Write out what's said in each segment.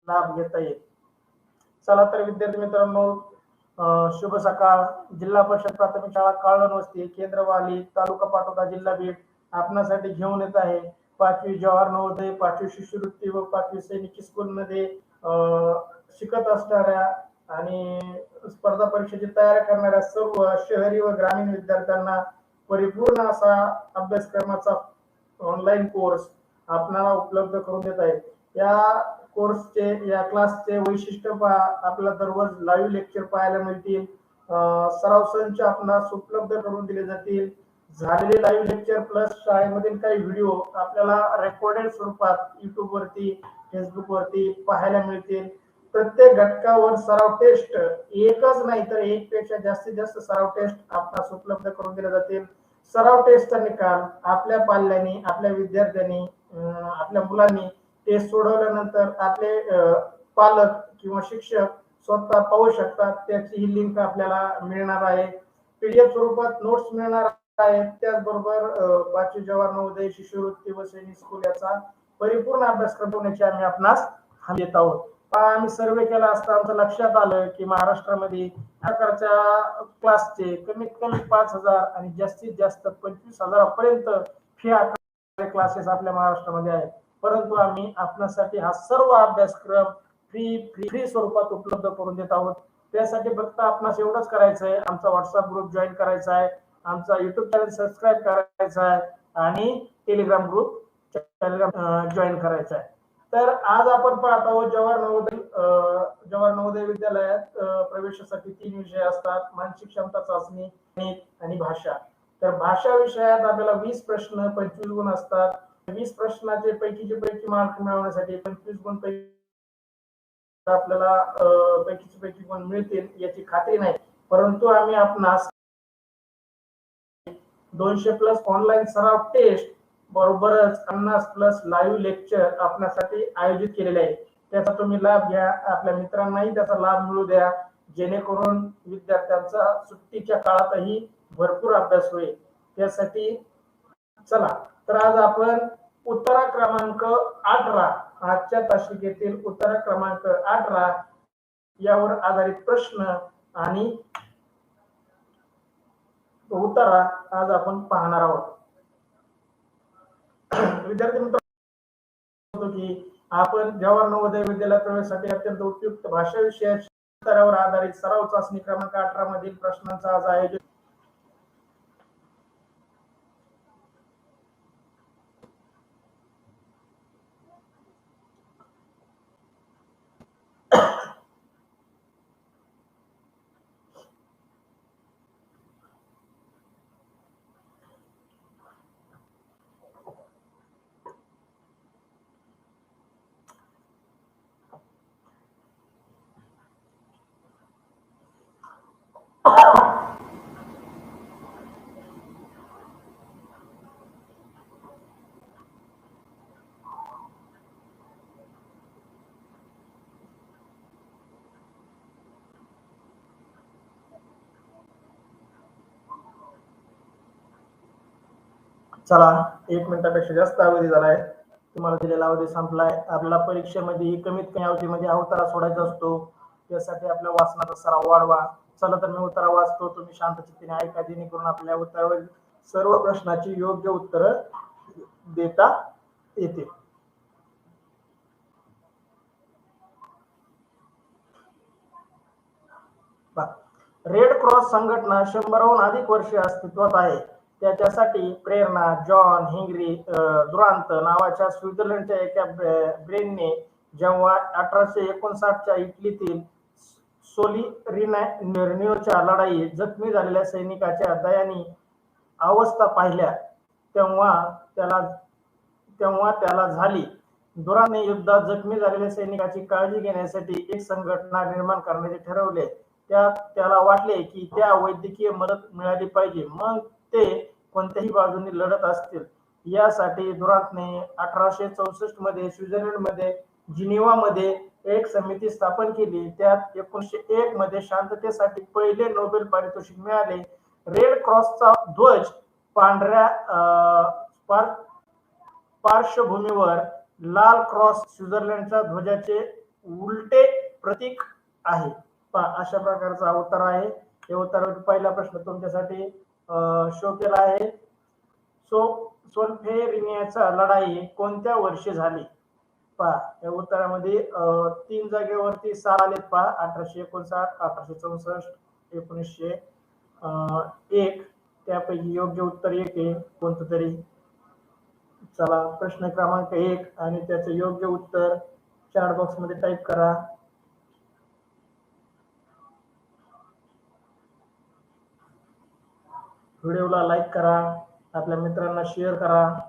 लाभ घेता येईल. चला तर विद्यार्थी मित्रांनो, शुभ सकाळ. जिल्हा परिषद प्राथमिक शाळा काळण वस्ती, केंद्रवाली, तालुका पाटोदा, जिल्हा बीड आपणासाठी घेऊन येत आहे 5वी जवाहर नवोदय, 5वी शिष्यवृत्ती व 5वी सैनिकी स्कूलमध्ये शिकत असणाऱ्या आणि स्पर्धा परीक्षेची तयारी करणाऱ्या सर्व शहरी व ग्रामीण विद्यार्थ्यांना परिपूर्ण असा अभ्यासक्रमाचा ऑनलाईन कोर्स आपल्याला उपलब्ध करून देत आहे. या कोर्सचे या क्लासचे वैशिष्ट्य पहा, आपल्याला दररोज लाईव्ह लेक्चर पाहायला मिळतील, सराव संच आपणास उपलब्ध करून दिले जातील, झालेले लाईव्ह लेक्चर प्लस शाळेमधील काही व्हिडिओ आपल्याला रेकॉर्डेड स्वरूपात युट्यूब वरती, फेसबुक वरती पाहायला मिळतील. प्रत्येक घटकावर सराव टेस्ट, एकच नाही तर एक पेक्षा जास्तीत जास्त सराव टेस्ट आपणास उपलब्ध करून दिले जातील. सराव टेस्टचा निकाल आपल्या पाल्यांनी, आपल्या विद्यार्थ्यांनी, आपल्या मुलांनी टेस्ट सोडवल्यानंतर आपले पालक किंवा शिक्षक स्वतः पाहू शकतात. त्याची ही लिंक आपल्याला मिळणार आहे. पीडीएफ स्वरूपात नोट्स मिळणार आहेत. त्याचबरोबर 5वी जवाहर नवोदय, शिष्यवृत्ती व सैनिक स्कूल याचा परिपूर्ण अभ्यासक्रम होण्याची आम्ही आपणास हमी देत आहोत. आम्ही सर्वे केला असता आमच्या लक्षात आलं की महाराष्ट्रामध्ये प्रकारच्या क्लासचे कमीत कमी 5,000 आणि जास्तीत जास्त 25,000 पर्यंत फी आकारणारे क्लासेस आपल्या महाराष्ट्रामध्ये आहेत. परंतु आम्ही आपल्यासाठी हा सर्व अभ्यासक्रम फ्री स्वरूपात उपलब्ध करून देत आहोत. त्यासाठी फक्त आपणास एवढंच करायचं आहे, आमचा व्हॉट्सअप ग्रुप जॉईन करायचा आहे, आमचा युट्यूब चॅनल सबस्क्राईब करायचा आहे आणि टेलिग्राम ग्रुप जॉईन करायचा आहे. तर आज आपण पाहत आहोत जवाहर नवोदय विद्यालयात प्रवेशासाठी 3 विषय असतात: मानसिक क्षमता चाचणी, आणि भाषा. तर भाषा विषयात आपल्याला 20 प्रश्न 25 गुण असतात. 20 प्रश्नाचे पैकीचे पैकी मार्क मिळवण्यासाठी 25 गुण पैकी आपल्याला पैकीचे पैकी गुण मिळतील याची खात्री नाही, परंतु आम्ही आपणास 200+ ऑनलाईन सराव टेस्ट बरोबरच 50+ लाईव्ह लेक्चर आपल्यासाठी आयोजित केलेले आहे. त्याचा तुम्ही लाभ घ्या, आपल्या मित्रांनाही त्याचा लाभ मिळू द्या, जेणेकरून विद्यार्थ्यांचा सुट्टीच्या काळातही भरपूर अभ्यास होईल. त्यासाठी चला तर आज आपण उत्तरा क्रमांक 18, आजच्या तासिकेतील उत्तरा क्रमांक 18 यावर आधारित प्रश्न आणि उत्तरा आज आपण पाहणार आहोत. विद्यार्थी मित्रांनो, की आपण जवाहर नवोदय विद्यालय प्रवेशासाठी अत्यंत उपयुक्त भाषा विषयाच्या स्तरावर आधारित सराव चाचणी क्रमांक 18 मधील प्रश्नांचा आज आयोजन चला 1 मिनिटापेक्षा जास्त अवधी झालाय. तुम्हाला दिलेला अवधी संपलाय. आपल्याला परीक्षेमध्ये कमीत कमी अवधीमध्ये उत्तरा सोडायचा असतो. त्यासाठी आपल्या वाचनाचा सराव वाढवा. चला तर मी उत्तरा वाचतो, तुम्ही शांत चित्ताने ऐका, जेणेकरून आपल्या उत्तरावर सर्व प्रश्नाची योग्य उत्तर देता येतील. रेड क्रॉस संघटना 100हून अधिक वर्षे अस्तित्वात आहे. त्याच्यासाठी प्रेरणा जॉन हेनरी दुरांत नावाच्या स्वित्झर्लंडच्या एका ब्रेनने जेव्हा 1859च्या इटलीतील सोलिरिनोच्या लढाईत जखमी झालेल्या सैनिकाच्या दयनीय अवस्था पाहिल्या, तेव्हा त्याला झाली. दुरांतने युद्धात जखमी झालेल्या सैनिकाची काळजी घेण्यासाठी एक संघटना निर्माण करण्याचे ठरवले. त्याला वाटले की त्या वैद्यकीय मदत मिळाली पाहिजे, मग ते कोणत्याही बाजूने लढत असतील. यासाठी दुरांतने 1864 मध्ये स्वित्झर्लंडमध्ये जिनिव्हामध्ये एक समिती स्थापन केली. त्यात 1901 मध्ये शांततेसाठी पहिले नोबेल पारितोषिक मिळाले. रेड क्रॉसचा ध्वज पांढऱ्या पार्श्वभूमीवर लाल क्रॉस स्वित्झर्लंडच्या ध्वजाचे उलटे प्रतीक आहे? पहा अशा प्रकारचा उत्तर आहे. हे उत्तर पहिला प्रश्न तुमच्यासाठी शो केला आहे. सोल्फेरिनियाचा लढाई कोणत्या वर्षी झाली? पहा या उत्तरामध्ये 3 जागेवरती साल आलेत पहा 1859, 1864, 1901. त्यापैकी योग्य उत्तर एक आहे कोणतं तरी. चला प्रश्न क्रमांक 1 आणि त्याचं योग्य उत्तर चॅट बॉक्स मध्ये टाईप करा. व्हिडिओला लाईक करा, आपल्या मित्रांना शेअर करा,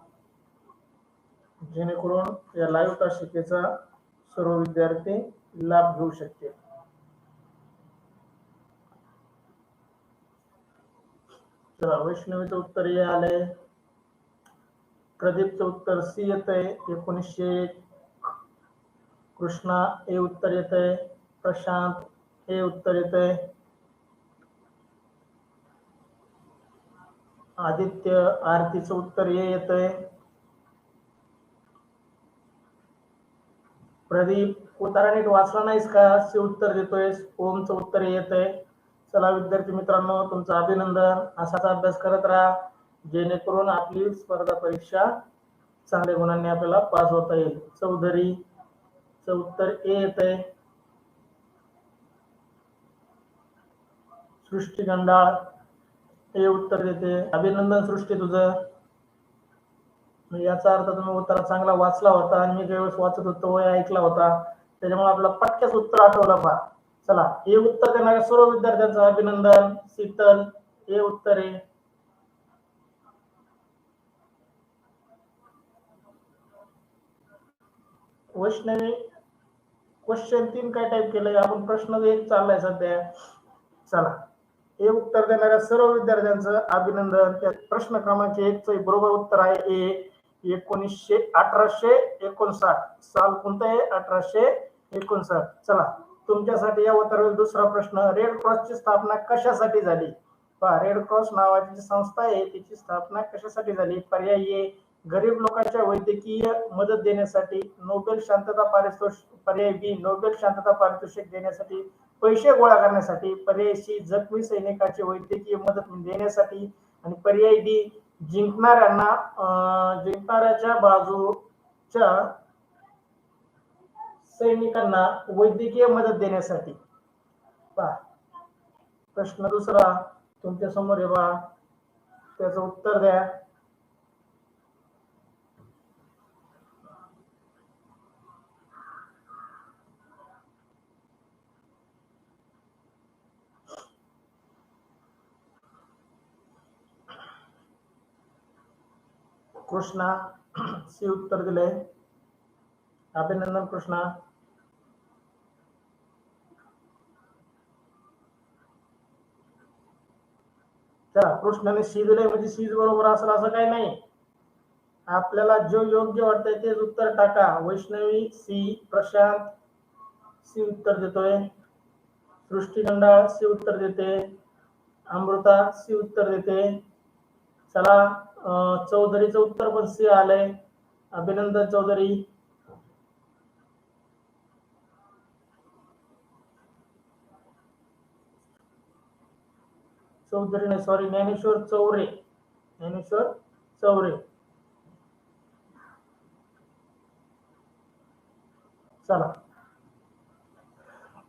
जेणेकरून या लाईव्ह तासिकेचा सर्व विद्यार्थी लाभ घेऊ शकतील. चला वैष्णवीचं उत्तर हे आलंय. प्रदीपचं उत्तर सी येत आहे 1901. कृष्णा हे उत्तर येत आहे. प्रशांत हे उत्तर येत आहे. आदित्य आरतीचं उत्तर हे येत आहे. प्रदीप उत्तर नीट वाचला नाहीस का? सी उत्तर देतोय. ओमचं उत्तर येत आहे. चला विद्यार्थी मित्रांनो तुमचं अभिनंदन. असाच अभ्यास करत राहा जेणेकरून आपली स्पर्धा परीक्षा चांगल्या गुणांनी आपल्याला पास होता येईल. चौधरीचं उत्तर ए येत आहे. सृष्टी गंडाळ हे उत्तर देते. अभिनंदन सृष्टी तुझं. याचा अर्थ तुम्ही उत्तर चांगला वाचला होता आणि मी ज्यावेळेस वाचत होतो ऐकला होता त्याच्यामुळे आपल्याला पटक्याच उत्तर आठवलं पहा. चला हे उत्तर देणाऱ्या सर्व विद्यार्थ्यांचं अभिनंदन. शीतल हे उत्तर आहे. वैष्णवी क्वेश्चन 3 काय टाईप केलंय आपण? प्रश्न 1 चाललाय सध्या. चला हे उत्तर देणाऱ्या सर्व विद्यार्थ्यांचं अभिनंदन. त्या प्रश्न क्रमांक 1 चं बरोबर उत्तर आहे ए. 1859 साल कोणतं आहे? 1859. चला तुमच्यासाठी या उत्तरावर दुसरा प्रश्न. रेड क्रॉसची स्थापना कशासाठी झाली? पहा रेड क्रॉस नावाची संस्था आहे तिची स्थापना कशासाठी झाली? पर्याय ए गरीब लोकांच्या वैद्यकीय मदत देण्यासाठी. नोबेल शांतता पारितोषिक. पर्याय बी नोबेल शांतता पारितोषिक देण्यासाठी. पैसे गोळा करण्यासाठी. पर्याय सी जखमी सैनिकांची वैद्यकीय मदत देण्यासाठी. आणि पर्याय डी जिंकणाऱ्याच्या बाजूच्या सैनिकांना वैद्यकीय मदत देण्यासाठी. पहा प्रश्न दुसरा तुमच्या समोर आहे बा, त्याचं उत्तर द्या. कृष्णा सी उत्तर दिले. अभिनंदन कृष्णा. चला कृष्णाने सी दिले म्हणजे सी बरोबर असेल असं काही नाही. आपल्याला जो योग्य वाटतंय तेच उत्तर टाका. वैष्णवी सी. प्रशांत सी उत्तर देतोय. सृष्टी गंडाळ सी उत्तर देते. अमृता सी उत्तर देते. चला चौधरीचं उत्तर पण सी आलंय. अभिनंदन चौधरी. चौधरी नाही सॉरी ज्ञानेश्वर चौरे. ज्ञानेश्वर चौरे. चला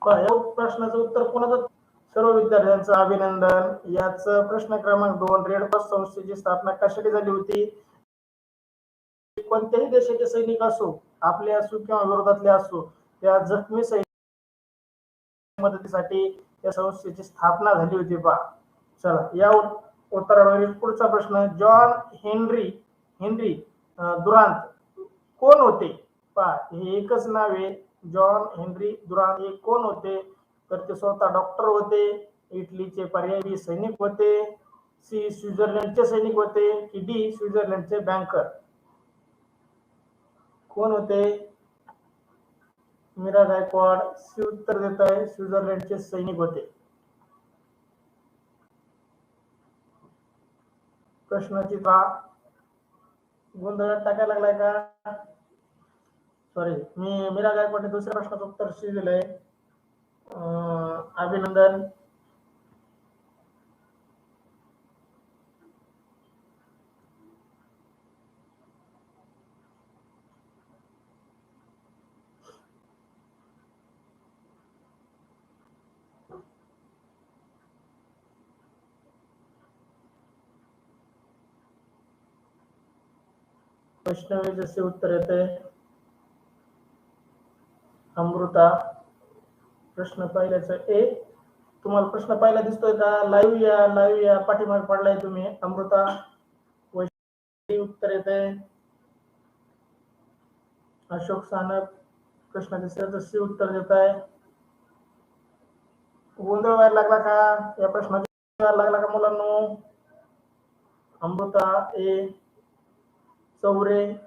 प्रश्नाचं उत्तर कोणाचं? सर्व विद्यार्थ्यांचं अभिनंदन. याच प्रश्न क्रमांक 2 रेड क्रॉस संस्थेची स्थापना कशासाठी झाली होती? कोणत्याही देशाचे सैनिक असो आपले असो किंवा विरोधातले असो त्या जखमी सैनिक मदतीसाठी या संस्थेची स्थापना झाली होती पहा. चला या उत्तरावरील पुढचा प्रश्न. जॉन हेनरी दुरांत कोण होते? पहा हे एकच नाव आहे. जॉन हेनरी दुरांत हे कोण होते? तर ते स्वतः डॉक्टर होते. इटलीचे पर्यायी सैनिक होते. सी स्वित्झर्लंडचे सैनिक होते की डी स्वित्झर्लंडचे बँकर? कोण होते? मीरा गायकवाड सी उत्तर देत आहे. स्वित्झर्लंडचे सैनिक होते. प्रश्नाची गोंधळात टाकायला लागलाय का? सॉरी, मी मीरा गायकवाडने दुसऱ्या प्रश्नाचं उत्तर सी दिलंय. अभिनंदन. वैष्णवी जसे उत्तर येते. अमृता. प्रश्न पहिल्याच ए. तुम्हाला प्रश्न पहिला दिसतोय का? लाईव्ह या पाठीमागे पडलाय तुम्ही. अमृता. वैष्णवी उत्तर येते. अशोक सानप प्रश्न दुसऱ्याचं सी उत्तर देत आहे. गोंधळ व्हायला लागला का? या प्रश्नाचा लागला का मुलांनो? अमृता ए. चौरे.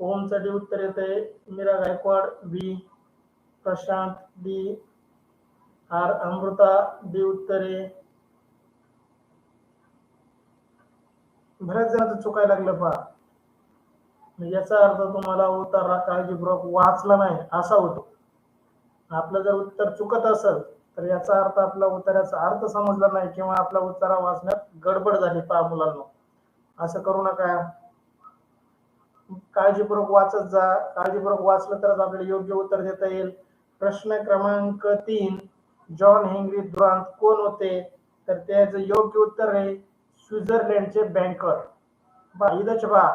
ओम साठी उत्तर येते. Meera Gaikwad B. Prashant D. R. Amruta D उत्तरे. बऱ्याच जणांचं चुकायला लागलं पहा. याचा अर्थ तुम्हाला उत्तर काळजीपूर्वक वाचला नाही असा होतो. आपलं जर उत्तर चुकत असेल तर याचा अर्थ आपल्या उत्तराचा अर्थ समजला नाही किंवा आपल्या उत्तरा वाचण्यात गडबड झाली. पहा मुलांनो, असं करू नका. काळजीपूर्वक वाचत जा. काळजीपूर्वक वाचलं तरच आपल्याला योग्य उत्तर देता येईल. प्रश्न क्रमांक 3. जॉन हेनरी दुरांत कोण होते? तर त्याचं योग्य उत्तर आहे स्वित्झर्लंडचे बँकर. इथंच पहा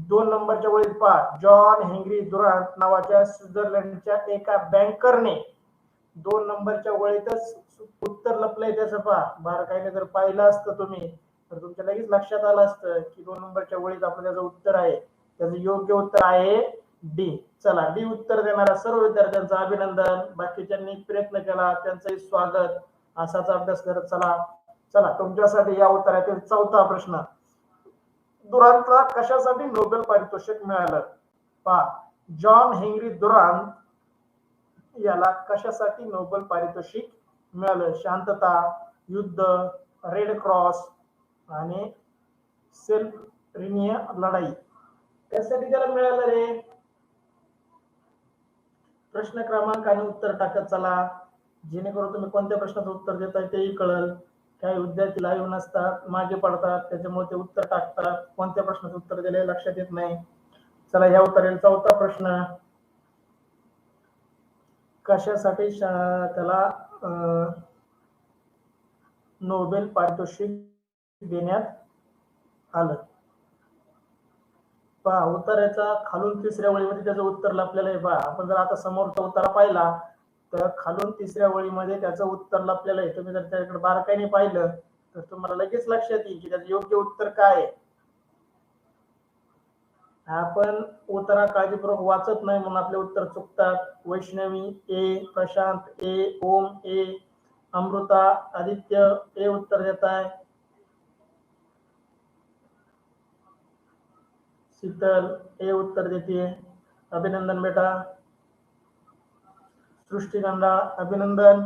2 नंबरच्या वळीत पहा. जॉन हेनरी दुरांत नावाच्या स्वित्झर्लंडच्या एका बँकरने 2 नंबरच्या वळीतच उत्तर लपलंय त्याचं. पहा बारकाईने जर पाहिलं असतं तुम्ही तर तुमच्या लगेच लक्षात आलं असतं की 2 नंबरच्या वळीत आपलं त्याचं उत्तर आहे. त्याचं योग्य उत्तर आहे डी. चला, डी उत्तर देणाऱ्या सर्व विद्यार्थ्यांचं अभिनंदन. बाकीच्यांनी प्रयत्न केला त्यांचंही स्वागत. असाच अभ्यास करत चला. चला, तुमच्यासाठी या उत्तरातील 4था प्रश्न. दुरांतला कशासाठी नोबेल पारितोषिक मिळालं? पहा, जॉन हेनरी दुरांत याला कशासाठी नोबेल पारितोषिक मिळालं? शांतता, युद्ध, रेड क्रॉस आणि सेल्फ रिनिय लढाई. त्यासाठी त्याला मिळालं रे. प्रश्न क्रमांक आणि उत्तर टाकत चला, जेणेकरून तुम्ही कोणत्या प्रश्नाचं उत्तर देताय तेही कळेल. काही विद्यार्थी लाईव्ह नसतात, मागे पडतात, त्याच्यामुळे ते उत्तर टाकतात. कोणत्या प्रश्नाचं उत्तर दिले लक्षात येत नाही. चला, या उत्तरेल 4था प्रश्न. कशासाठी त्याला नोबेल पारितोषिक देण्यात आलं? पहा, उत्तराचा खालून 3ऱ्या वळीमध्ये त्याचं उत्तर लपलेलं आहे. पहा, आपण जर आता समोरचा उत्तर पाहिला तर खालून 3ऱ्या वळीमध्ये त्याचं उत्तर लपलेलं आहे. तुम्ही जर त्याकडे बारकाईने पाहिलं तर तुम्हाला लगेच लक्षात येईल की त्याचं योग्य उत्तर काय आहे. आपण उत्तर काळजीपूर्वक वाचत नाही म्हणून आपले उत्तर चुकतात. वैष्णवी ए. प्रशांत ए. ओम ए. अमृता आदित्य ए उत्तर देत आहे. शीतल ए उत्तर देते. अभिनंदन बेटा. सृष्टीगंधा अभिनंदन.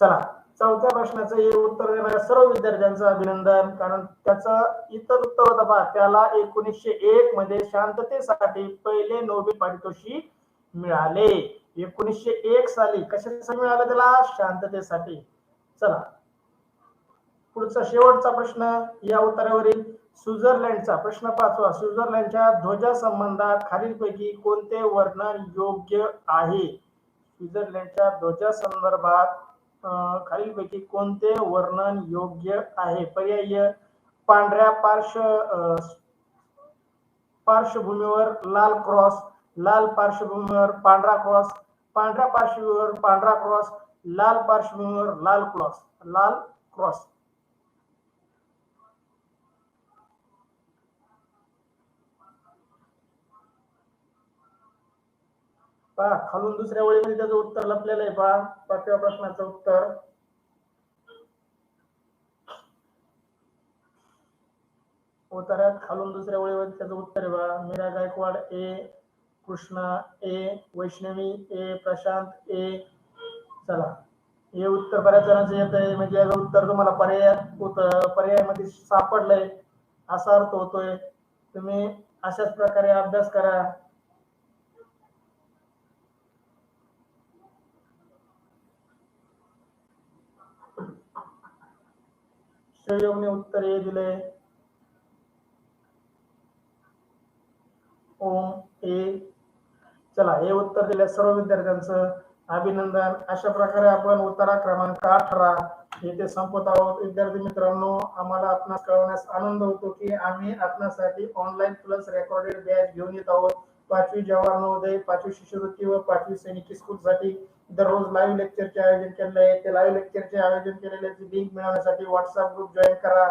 चला, 4थ्या प्रश्नाचं हे उत्तर देणाऱ्या सर्व विद्यार्थ्यांचं अभिनंदन. कारण त्याचं इतर उत्तर होतं पहा. त्याला 1901 मध्ये शांततेसाठी पहिले नोबेल पारितोषिक मिळाले. 1901 साली कशासाठी मिळालं त्याला? शांततेसाठी. चला, पुढचा शेवटचा प्रश्न या उत्तरावरील. स्वित्झर्लंडचा प्रश्न 5वा. स्वित्झर्लंडच्या ध्वजासंबंधात खालीलपैकी कोणते वर्णन योग्य आहे? स्वित्झर्लंडच्या ध्वजासंदर्भात खालीलपैकी कोणते वर्णन योग्य आहे? पर्याय: पांढऱ्या पार्श्वभूमीवर लाल क्रॉस, लाल पार्श्वभूमीवर पांढरा क्रॉस, पांढऱ्या पार्श्वभूमीवर पांढरा क्रॉस, लाल पार्श्वभूमीवर लाल क्रॉस. पहा, खालून 2ऱ्या वळीमध्ये त्याचं उत्तर लपलेलं आहे. पहा 5व्या प्रश्नाचं उत्तर. उत्तरात खालून 2ऱ्या वळीमध्ये त्याचं उत्तर आहे. पहा, मीरा गायकवाड ए. कृष्णा ए. वैष्णवी ए. प्रशांत ए. चला, हे उत्तर बऱ्याच जणांचं येत आहे, म्हणजे याचं उत्तर तुम्हाला पर्यायामध्ये सापडलंय असा अर्थ होतोय. तुम्ही अशाच प्रकारे अभ्यास करा. सहयोगने उत्तर हे दिले. ओम ए. चला, हे उत्तर दिल्या सर्व विद्यार्थ्यांचं अभिनंदन. अशा प्रकारे आपण उतारा क्रमांक 18 येथे संपत आहोत. विद्यार्थी मित्रांनो, आम्हाला आपणास कळवण्यास आनंद होतो की आम्ही आपणासाठी ऑनलाईन प्लस रेकॉर्डेड बॅच घेऊन येत आहोत. 5वी जवाहर नवोदय, 5वी शिष्यवृत्ती व 5वी सैनिकी स्कूल साठी दररोज लाईव्ह लेक्चरचे आयोजन केले आहे. ते लाईव्ह लेक्चरचे आयोजन केलेले लिंक मिळवण्यासाठी व्हॉट्सअप ग्रुप जॉईन करा,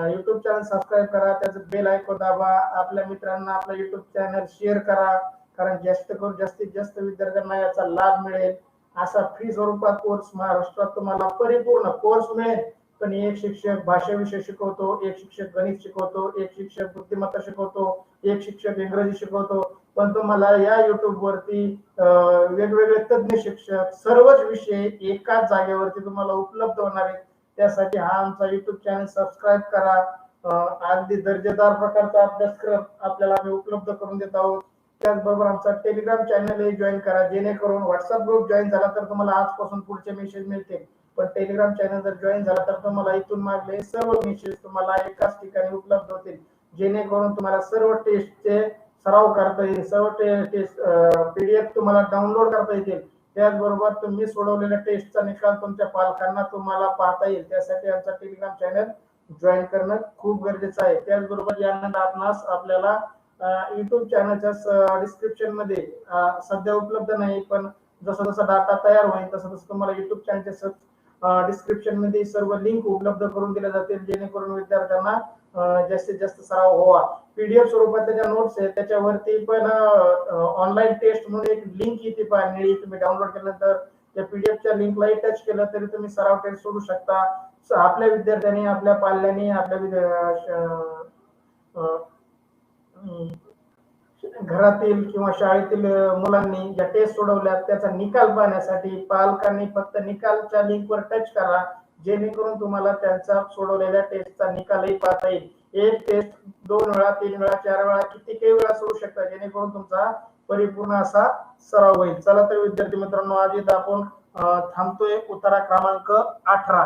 युट्यूब चॅनल सबस्क्राईब करा, त्याचं बेल आयकॉन दाबा, आपल्या मित्रांना आपला युट्यूब चॅनल शेअर करा, कारण जास्तीत जास्त विद्यार्थ्यांना याचा लाभ मिळेल. असा फ्री स्वरूपात कोर्स महाराष्ट्रात तुम्हाला परिपूर्ण कोर्स मिळेल. पण एक शिक्षक भाषा विषय शिकवतो, एक शिक्षक गणित शिकवतो, एक शिक्षक बुद्धिमत्ता शिकवतो, एक शिक्षक इंग्रजी शिकवतो. पण तुम्हाला या युट्यूब वरती वेगवेगळे तज्ञ शिक्षक सर्वच विषय एकाच जागेवरती तुम्हाला उपलब्ध होणार आहेत. त्यासाठी हा आमचा युट्यूब चॅनल सबस्क्राईब करा. अगदी दर्जेदार प्रकारचा अभ्यासक्रम आपल्याला आम्ही उपलब्ध करून देत आहोत. त्याचबरोबर आमचा टेलिग्राम चॅनल जॉईन करा, जेणेकरून व्हॉट्सअप ग्रुप जॉईन झाला तर तुम्हाला आजपासून पुढचे मेसेज मिळतील. पण टेलिग्राम चॅनल जर जॉईन झाला तर तुम्हाला इथून मागले सर्व मेसेज तुम्हाला एकाच ठिकाणी उपलब्ध होतील, जेणेकरून तुम्हाला सर्व टेस्टचे सराव करता येईल, सर्व टेस्ट पीडीएफ तुम्हाला डाउनलोड करता येतील. त्याचबरोबर तुम्ही सोडवलेल्या टेस्टचा निकाल तुमच्या पालकांना तुम्हाला पाहता येईल. त्यासाठी आमचा टेलिग्राम चॅनल जॉईन करणं खूप गरजेचं आहे. त्याचबरोबर यानंतर आपणास आपल्याला युट्यूब चॅनलच्या डिस्क्रिप्शन मध्ये सध्या उपलब्ध नाही, पण जसं जसं डाटा तयार होईल तसं तसं तुम्हाला युट्यूब चॅनलच्या डिस्क्रिप्शन मध्ये सर्व लिंक उपलब्ध करून दिल्या जातील, जेणेकरून विद्यार्थ्यांना जास्तीत जास्त सराव व्हावा. पीडीएफ स्वरूपात त्याच्या नोट्स आहेत, त्याच्यावरती पण ऑनलाईन टेस्ट म्हणून एक लिंक येते पहा निळी, तुम्ही डाउनलोड केल्यानंतर त्या पीडीएफच्या लिंकला टच केलं तरी तुम्ही सराव टेस्ट सोडू शकता. आपल्या विद्यार्थ्यांनी, आपल्या पाल्याने, घरातील किंवा शाळेतील मुलांनी ज्या टेस्ट सोडवल्या त्याचा निकाल पाहण्यासाठी पालकांनी फक्त निकालच्या लिंकवर टच करा, जेणेकरून तुम्हाला त्यांचा सोडवलेल्या टेस्टचा निकालही पाहता येईल. एक टेस्ट 2 वेळा, 3 वेळा, 4 वेळा, कितीही वेळा सोडू शकता, जेणेकरून तुमचा परिपूर्ण असा सराव होईल. चला तर विद्यार्थी मित्रांनो, आज इथं आपण थांबतोय. उतारा क्रमांक 18